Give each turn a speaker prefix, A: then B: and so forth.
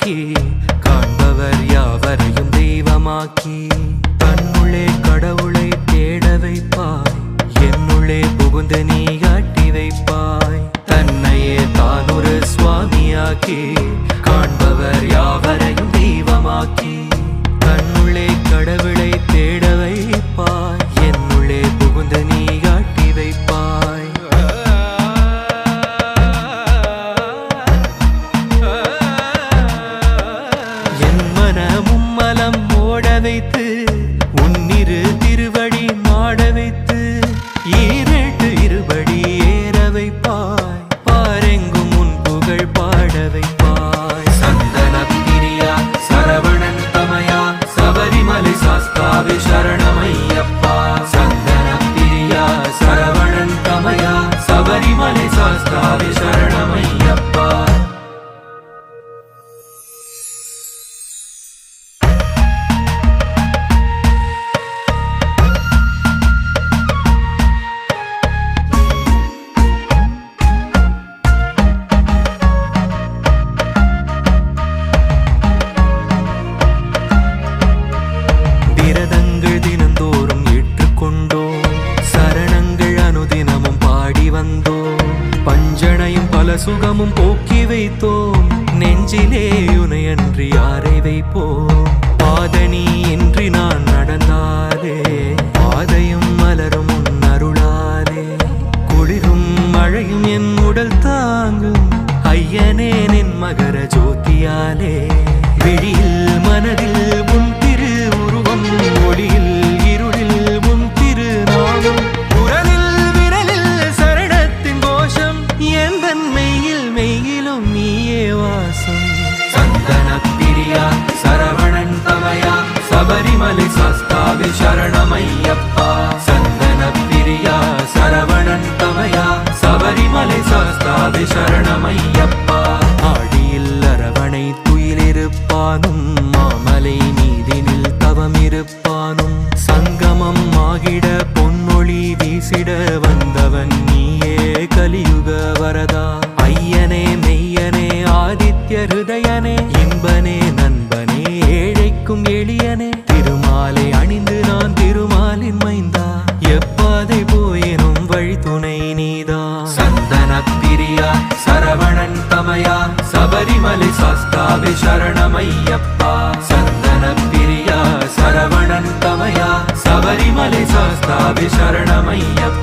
A: சாமியாக்கி காண்பவர் யாவரையும் தெய்வமாக்கி தன்னுள்ளே கடவுளை தேட வைப்பாய் என்னுள்ளே புகுந்து நீ காட்டி வைப்பாய் தன்னையே தான் ஒரு சுவாமியாக்கி காண்பவர் யாவரையும் தெய்வமாக்கி தன்னுள்ளே கடவுளை தேட வைப்பாய் என்னுள்ளே புகுந்து நீ காட்டி வைப்பாய் என் மனமும் மலம் ஓட வைத்து உன்னிரு திருவடி மாட வைத்து ஈரேட்டு இருபடி ஏற வைப்பாய் பாரெங்கும் உன் புகழ் பாட வைப்பாய் சந்தன பிரியா சரவணன் தமயா சபரிமலை சாஸ்தாவே சரணமையப்பா சந்தன பிரியா சரவணன் தமயா சபரிமலை சாஸ்தாவே சரணமையப்பா விரதங்கள் தினந்தோறும் ஏற்றுக்கொண்டோ சரணங்கள் அனுதினமும் பாடி வந்தோ பஞ்சனையும் பல சுகமும் போக்கி வைத்தோம் நெஞ்சிலே உனையன்றி யாரை வைப்போம் பாதனி இன்றி நான் நடந்தாலே பாதையும் மலரும் உன் அருளாலே குளிரும் மழையும் என் உடல் தாங்கும் ஐயனே நின் மகர ஜோதியாலே விழியில் மனதில் உன் திரு உருவம் ஒளியில் இருளில் உன் திருநாமம் குரலில் விரலில் சரணத்தின் கோஷம் என் மெய்யில் மெய்யிலும் நீயே வாசம் சந்தன பிரியா சரவணன் தமயா சபரிமலை சாஸ்தாவே சரணமையப்பா சந்தன பிரியா சரவணன் தமயா சபரிமலை சாஸ்தாவே சரணமையப்பா ஆடியில் அரவணை துயிலிருப்பானும் மாமலை மீதினில் தவமிருப்பானும் சங்கமம் ஆகிட பொன்னொழி வீசிட வந்தவன் நீயே கலியுக வரதா ஐயனே மெய்யனே ஆதித்ய ஹிருதயனே இன்பனே நண்பனே ஏழைக்கும் எளியனே திருமாலை அணிந்து நான் திருமாலின் மைந்தா எப்பாதை போயினும் வழி துணை நீதா சந்தன பிரியா சரவணன் தமயா சபரிமலை சாஸ்தாவே சரணமையப்பா சந்தன பிரியா சரவணன் தமயா சபரிமலை சாஸ்தாவே சரணமையப்பா